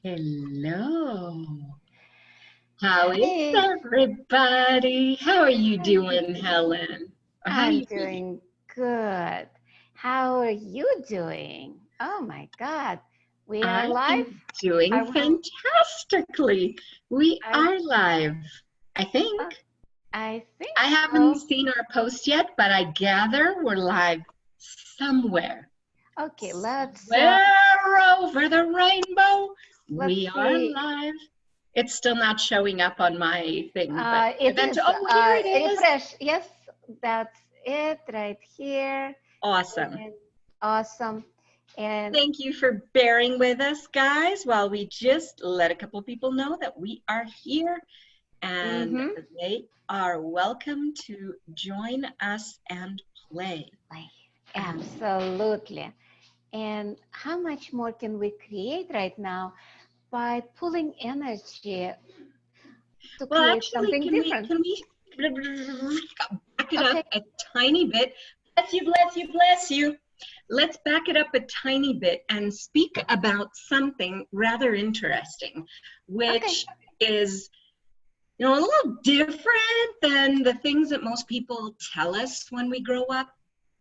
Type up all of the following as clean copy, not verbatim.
Hello. How is Hey, everybody? How are you I'm, doing, Helen? Or how are I'm you feeling? doing good. How are you doing? Oh my God, we are I live? am doing Are we? fantastically. We Are, are live, I think. uh, I think I haven't so. seen our post yet, but I gather we're live somewhere. Okay, Somewhere over the rainbow, let's we are see. live. It's still not showing up on my thing, but It eventually, is oh, here it is. refresh. Yes, that's it right here. Awesome. And awesome. And Thank you for bearing with us, guys, while we just let a couple people know that we are here and mm-hmm. they are welcome to join us and play. Um, Absolutely. And how much more can we create right now by pulling energy to well, create actually, something different? can we back it up Okay. a tiny bit? Bless you, bless you, bless you. Let's back it up a tiny bit and speak about something rather interesting, Okay. which is a little different than the things that most people tell us when we grow up.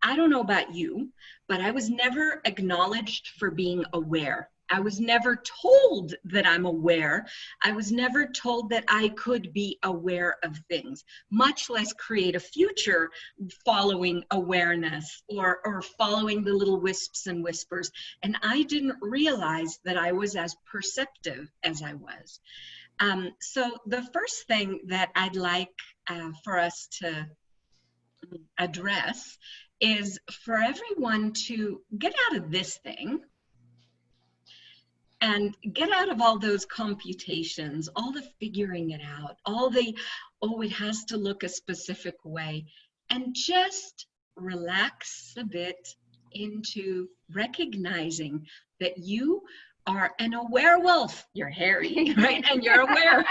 I don't know about you, but I was never acknowledged for being aware. I was never told that I'm aware. I was never told that I could be aware of things, much less create a future following awareness or following the little wisps and whispers. And I didn't realize that I was as perceptive as I was. So the first thing that I'd like for us to address is for everyone to get out of this thing and get out of all those computations, all the figuring it out, all the, oh, it has to look a specific way, and just relax a bit into recognizing that you are an aware wolf. You're hairy, right? And you're aware.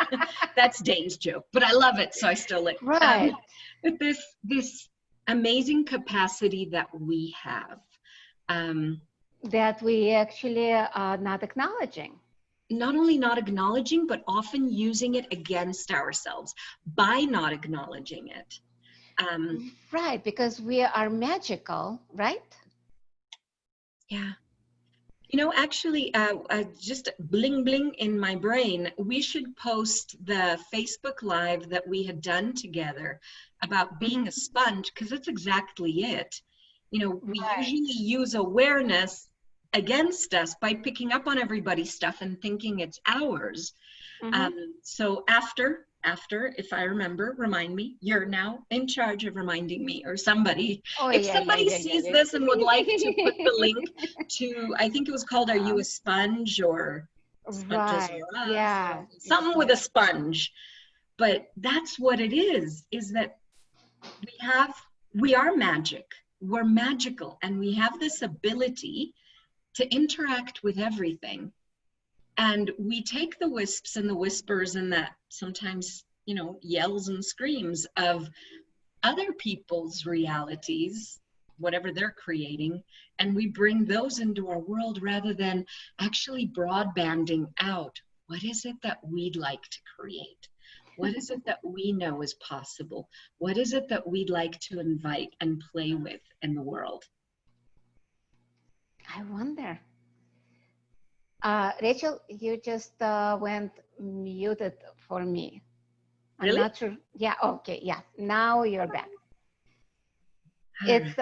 That's Dane's joke, but I love it, so I stole it. Right. But this amazing capacity that we have. Um, That we actually are not acknowledging. Not only not acknowledging, but often using it against ourselves by not acknowledging it. Um, Right, because we are magical, right? yeah. Actually, just bling bling in my brain, we should post the Facebook Live that we had done together about being a Mhm. sponge, because that's exactly it. We Right. usually use awareness against us by picking up on everybody's stuff and thinking it's ours. Hmm. So after, if I remember, remind me, you're now in charge of reminding me or somebody. Oh, If yeah, yeah, somebody yeah, yeah, sees this and would like to put the link to, I think it was called Are You a um, Sponge or Sponges right. or Us or Yeah, something with a exactly. sponge. But that's what it is that we have, we are magic. We're magical and we have this ability to interact with everything, and we take the wisps and the whispers and that sometimes yells and screams of other people's realities, whatever they're creating, and we bring those into our world rather than actually broadbanding out what is it that we'd like to create, what is it that we know is possible, what is it that we'd like to invite and play with in the world. I wonder. Rachel, you just went muted for me. I'm Really? not sure. Yeah, okay, yeah. Now you're back. All right. It's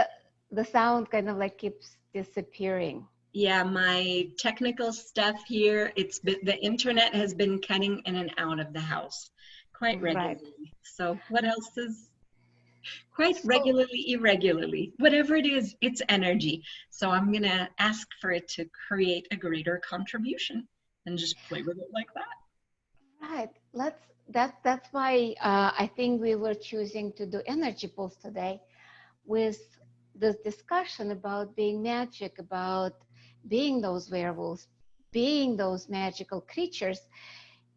the sound kind of like keeps disappearing. Yeah, my technical stuff here, the internet has been cutting in and out of the house quite Right. regularly. So what else is quite So, regularly, irregularly? Whatever it is, it's energy. So I'm gonna ask for it to create a greater contribution and just play with it like that. right. That's why I think we were choosing to do energy pulse today with this discussion about being magic, about being those werewolves, being those magical creatures,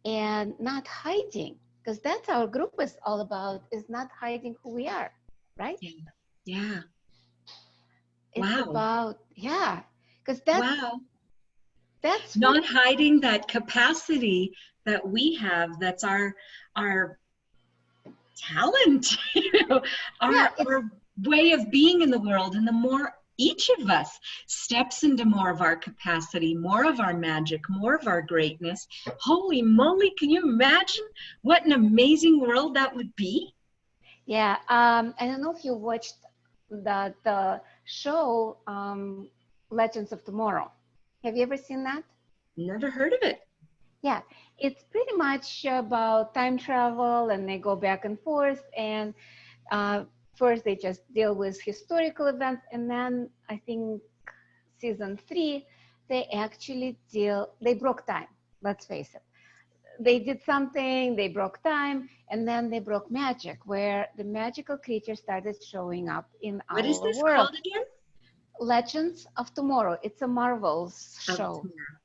and not hiding, because that's our group is all about, is not hiding who we are, right? Yeah. Yeah. It's Wow. about, yeah, because that's Wow. That's what, not hiding that capacity that we have, that's our talent, yeah, our way of being in the world. And the more each of us steps into more of our capacity, more of our magic, more of our greatness, holy moly, can you imagine what an amazing world that would be? yeah. I don't know if you watched the show Legends of Tomorrow. Have you ever seen that? Never heard of it. Yeah, it's pretty much about time travel, and they go back and forth. And uh, first, they just deal with historical events, and then I think season 3, they broke time. Let's face it. They did something, they broke time, and then they broke magic, where the magical creatures started showing up in What is our this world. called again? Legends of Tomorrow. It's a Marvel's Of show. tomorrow.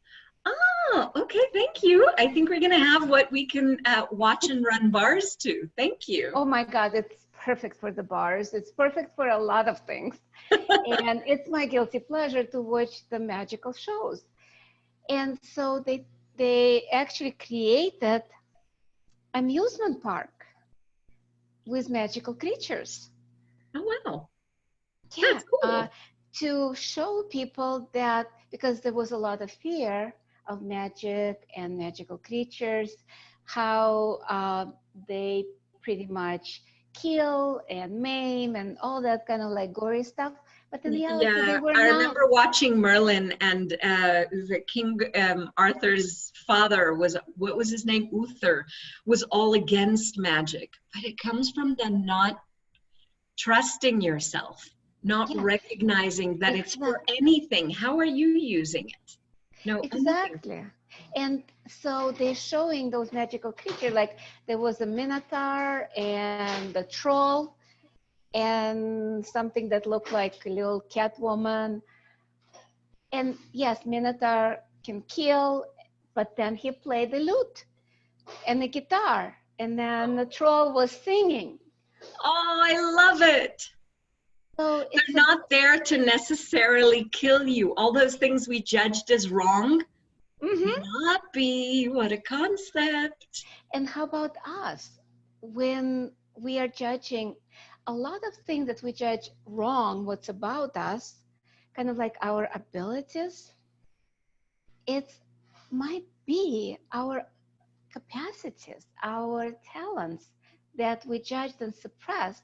Oh, okay. Thank you. I think we're going to have what we can watch and run bars to. Thank you. Oh my God, it's perfect for the bars. It's perfect for a lot of things. And it's my guilty pleasure to watch the magical shows. And so they actually created amusement park with magical creatures. Oh, wow. Yeah, That's cool. to show people that, because there was a lot of fear of magic and magical creatures, how they pretty much kill and maim and all that kind of like gory stuff. But in reality, they Yeah, were I not. remember watching Merlin, and the King Arthur's father was, what was his name? Uther, was all against magic. But it comes from the not trusting yourself, not Yeah, recognizing that it's for exactly. anything. How are you using it? No, anything. Exactly. And so they're showing those magical creatures, like there was a minotaur and a troll and something that looked like a little cat woman. And yes, minotaur can kill, but then he played the lute and the guitar, and then the troll was singing. Oh, I love it. So it's They're a, not there to necessarily kill you. All those things we judged as wrong may mhm. not be. What a concept. And how about us? When we are judging, a lot of things that we judge wrong, what's about us, kind of like our abilities, it might be our capacities, our talents that we judged and suppressed.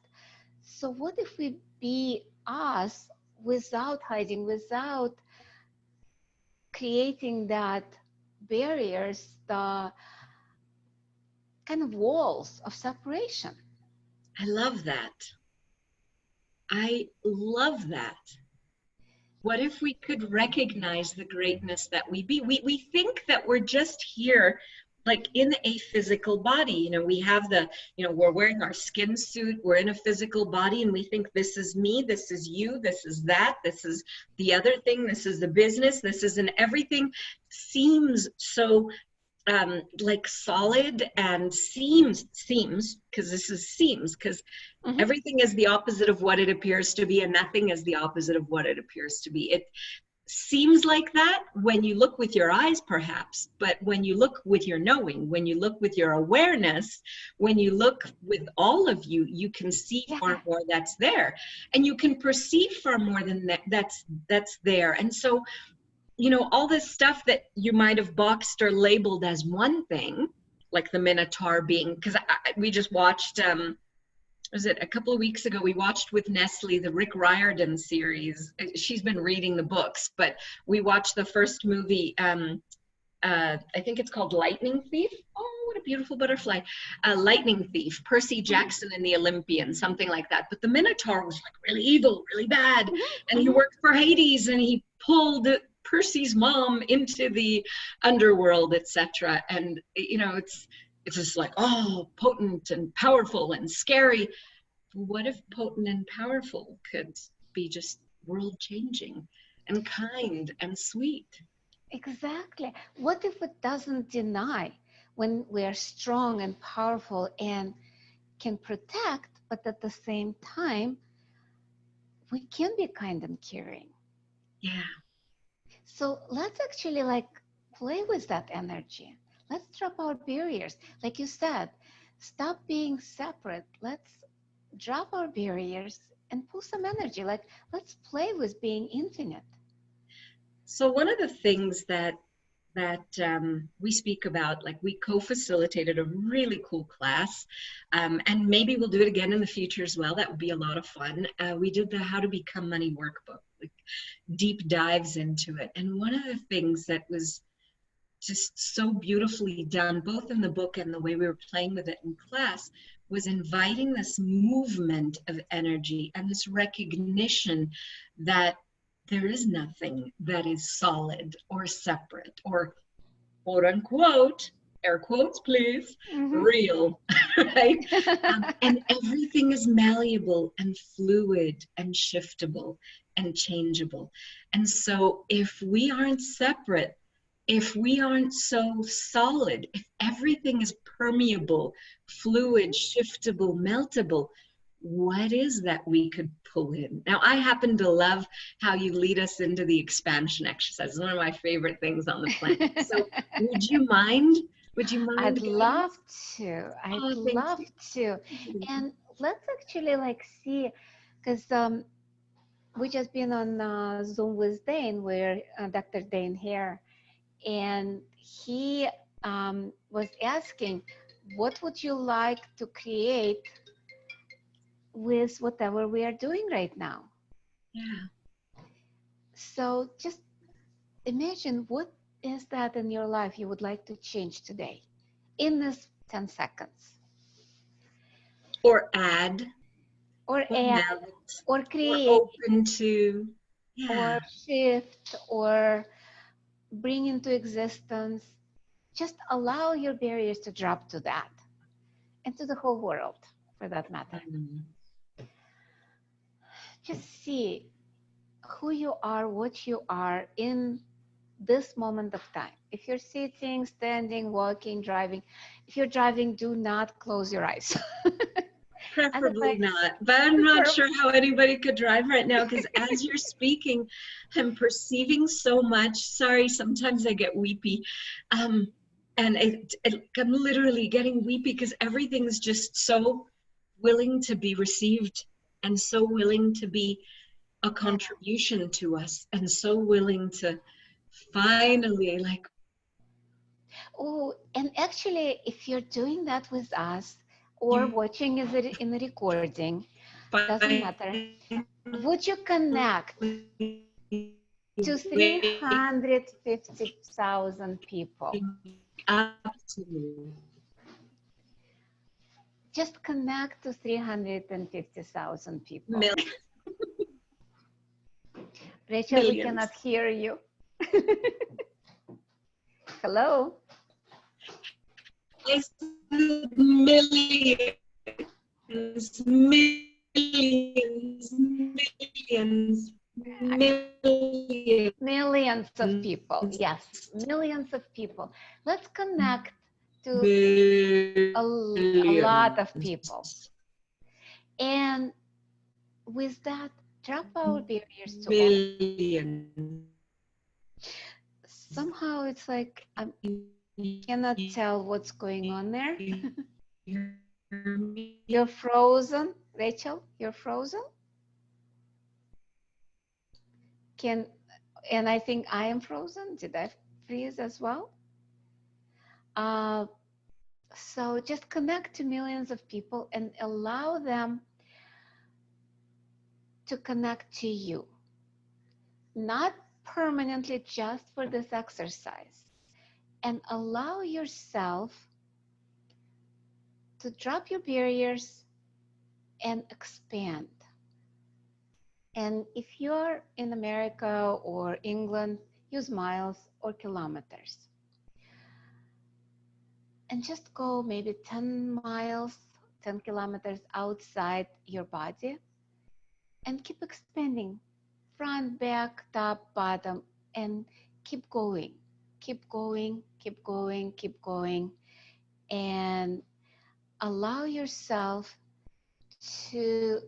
So what if we be us without hiding, without creating that barriers, the kind of walls of separation? I love that. I love that. What if we could recognize the greatness that we be? We think that we're just here, like in a physical body. We have we're wearing our skin suit, we're in a physical body, and we think this is me, this is you, this is that, this is the other thing, this is the business, this is, and everything seems so like solid, and seems, because this is seems, because Mhm. everything is the opposite of what it appears to be, and nothing is the opposite of what it appears to be. It seems like that when you look with your eyes, perhaps, but when you look with your knowing, when you look with your awareness, when you look with all of you, you can see far Yeah, more that's there, and you can perceive far more than that's there. And so, all this stuff that you might have boxed or labeled as one thing, like the Minotaur being, because we just watched, was it a couple of weeks ago, we watched with Nestle the Rick Riordan series. She's been reading the books, but we watched the first movie. I think it's called Lightning Thief. Oh, what a beautiful butterfly. Lightning Thief, Percy Jackson and the Olympian, something like that. But the Minotaur was like really evil, really bad. And he mhm. worked for Hades, and he pulled Percy's mom into the underworld, etc. And, it's just like, oh, potent and powerful and scary. What if potent and powerful could be just world changing and kind and sweet? Exactly. What if it doesn't deny when we are strong and powerful and can protect, but at the same time, we can be kind and caring? Yeah. So let's actually like play with that energy. Let's drop our barriers. Like you said, stop being separate. Let's drop our barriers and pull some energy. Like, let's play with being infinite. So one of the things that we speak about, like we co-facilitated a really cool class, and maybe we'll do it again in the future as well. That would be a lot of fun. We did the How to Become Money workbook, like deep dives into it. And one of the things that was just so beautifully done, both in the book and the way we were playing with it in class, was inviting this movement of energy and this recognition that there is nothing that is solid or separate or quote unquote, air quotes please, real, right? And everything is malleable and fluid and shiftable and changeable. And so if we aren't separate, if we aren't so solid, if everything is permeable, fluid, shiftable, meltable, what is that we could pull in? Now, I happen to love how you lead us into the expansion exercise. It's one of my favorite things on the planet. So would you mind? Would you mind? I'd love to. I'd Oh, love to. And let's actually like see, because we just been on Zoom with Dane, where Dr. Dane here, and he was asking, what would you like to create with whatever we are doing right now? Yeah. So just imagine, what is that in your life you would like to change today in this 10 seconds? Or add. Or add, melt, or create, or open to, or shift, or bring into existence. Just allow your barriers to drop to that, and to the whole world for that matter. Just see who you are, what you are in this moment of time. If you're sitting, standing, walking, driving, if you're driving, do not close your eyes. Preferably not, but I'm not sure how anybody could drive right now, because as you're speaking, I'm perceiving so much. Sorry, sometimes I get weepy. And I'm literally getting weepy because everything's just so willing to be received and so willing to be a contribution to us and so willing to finally, like, oh, and actually, if you're doing that with us or watching it in the recording, doesn't matter. Would you connect to 350,000 people? Absolutely. Just connect to 350,000 people. Rachel, we cannot hear you. Hello? I said millions, millions, millions, millions. Millions of people, yes, millions of people. Let's connect to a lot of people. And with that, drop our barriers to all. Somehow it's like I cannot tell what's going on there. You're frozen, Rachel. You're frozen. And I think I am frozen. Did I freeze as well? So just connect to millions of people and allow them to connect to you. Not permanently, just for this exercise. And allow yourself to drop your barriers and expand. And if you're in America or England, use miles or kilometers. And just go maybe 10 miles, 10 kilometers outside your body, and keep expanding, front, back, top, bottom, and keep going, keep going, keep going, keep going, and allow yourself to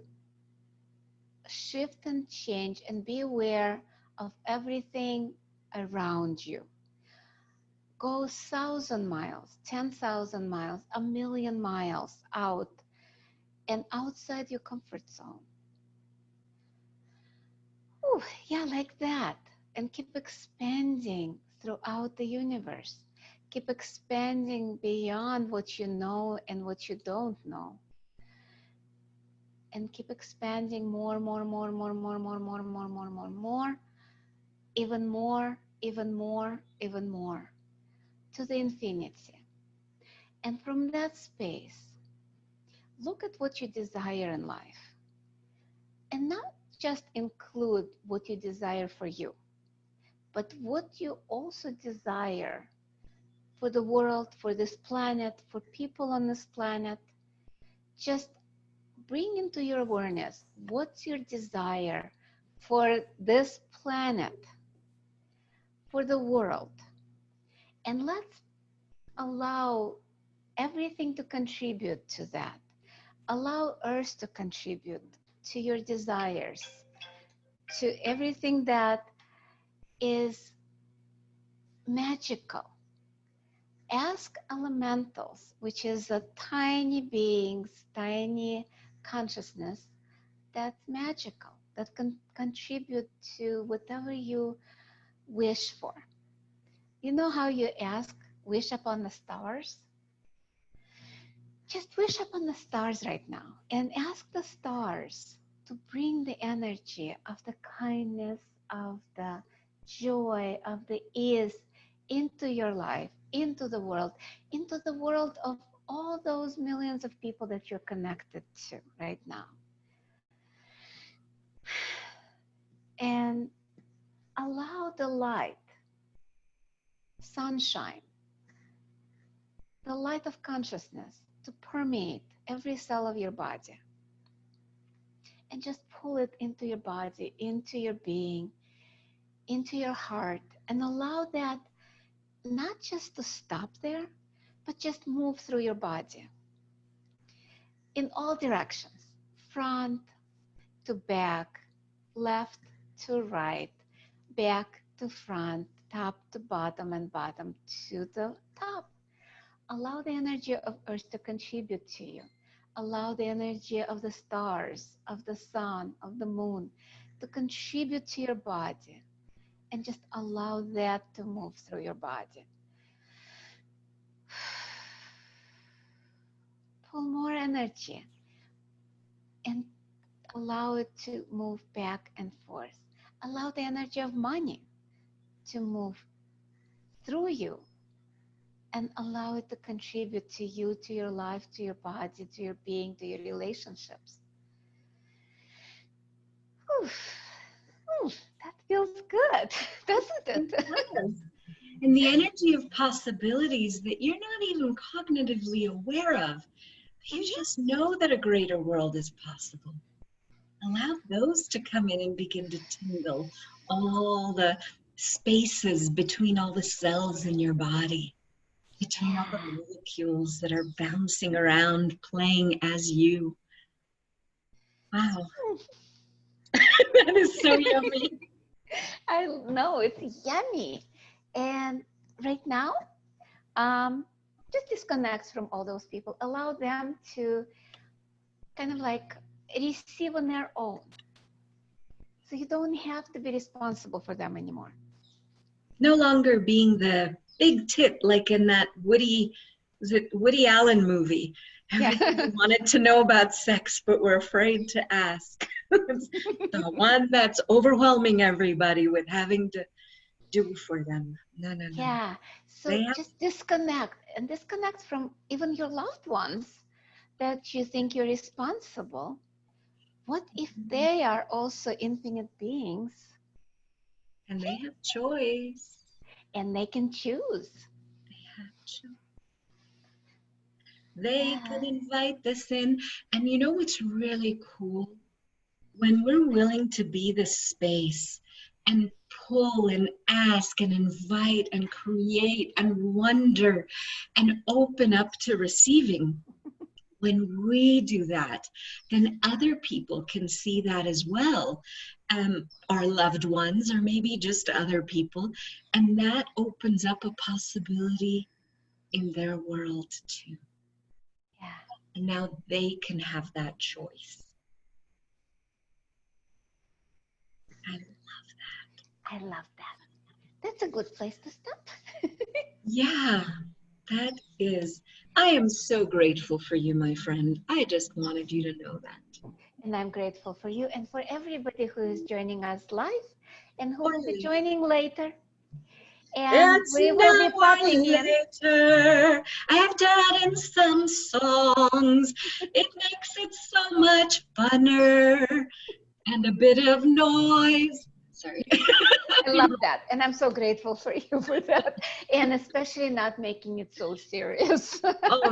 shift and change and be aware of everything around you. Go 1,000 miles, 10,000 miles, 1,000,000 miles out and outside your comfort zone. Ooh, yeah, like that. And keep expanding throughout the universe. Keep expanding beyond what you know and what you don't know. And keep expanding more, more, more, more, more, more, more, more, more, more, more, even more, even more, even more, to the infinity. And from that space, look at what you desire in life. And not just include what you desire for you, but what you also desire for the world, for this planet, for people on this planet. Just bring into your awareness what's your desire for this planet, for the world. And let's allow everything to contribute to that. Allow Earth to contribute to your desires, to everything that is magical. Ask elementals, which is a tiny beings, tiny consciousness that's magical, that can contribute to whatever you wish for. You know how you ask, wish upon the stars? Just wish upon the stars right now and ask the stars to bring the energy of the kindness, of the joy, of the ease into your life, into the world of all those millions of people that you're connected to right now. And allow the light, sunshine, the light of consciousness to permeate every cell of your body. And just pull it into your body, into your being, into your heart, and allow that not just to stop there, but just move through your body in all directions, front to back, left to right, back to front, top to bottom, and bottom to the top. Allow the energy of Earth to contribute to you. Allow the energy of the stars, of the sun, of the moon to contribute to your body, and just allow that to move through your body. Pull more energy and allow it to move back and forth. Allow the energy of money to move through you and allow it to contribute to you, to your life, to your body, to your being, to your relationships. That feels good, doesn't it? Yes. And the energy of possibilities that you're not even cognitively aware of. You just know that a greater world is possible. Allow those to come in and begin to tingle all the spaces between all the cells in your body, between all the molecules that are bouncing around, playing as you. Wow. That is so yummy. I know, it's yummy. And right now, just disconnect from all those people. Allow them to kind of like receive on their own. So you don't have to be responsible for them anymore. No longer being the big tit like in that Woody Allen movie. Everybody wanted to know about sex, but were afraid to ask. The one that's overwhelming everybody with having to do for them. No. Yeah. So just disconnect and disconnect from even your loved ones that you think you're responsible. What if they are also infinite beings? And they have choice. And they can choose. They have choice. They can invite this in. And you know what's really cool? When we're willing to be this space and pull and ask and invite and create and wonder and open up to receiving, when we do that, then other people can see that as well. our loved ones, or maybe just other people, and that opens up a possibility in their world too. Yeah. And now they can have that choice. I love that. I love that. That's a good place to stop. Yeah, that is. I am so grateful for you, my friend. I just wanted you to know that. And I'm grateful for you and for everybody who is joining us live and who will be Totally. joining later. And It's we an will be hour popping in. later. I have to add in some songs. It makes it so much funner and a bit of noise. Sorry. I love that. And I'm so grateful for you for that. And especially not making it so serious. Oh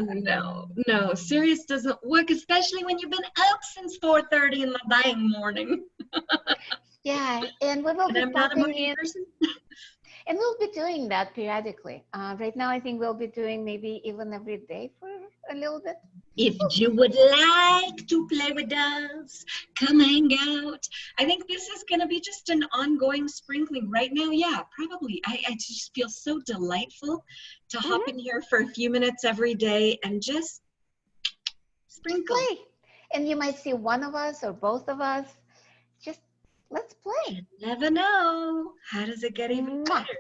no, serious doesn't work, especially when you've been up since 4:30 in the dang morning. Yeah, and we will And be I'm not a popping morning in. person. And we'll be doing that periodically. Right now, I think we'll be doing maybe even every day for a little bit. If We'll you see. would like to play with us, come hang out. I think this is going to be just an ongoing sprinkling right now. Yeah, probably. I just feel so delightful to hop in here for a few minutes every day and just Just sprinkle. play. And you might see one of us or both of us. Just let's play. You never know. How does it get even Mwah. better?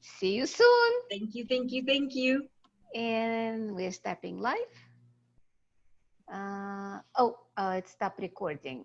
See you soon. Thank you, thank you, thank you. And we're stopping live. It stopped recording.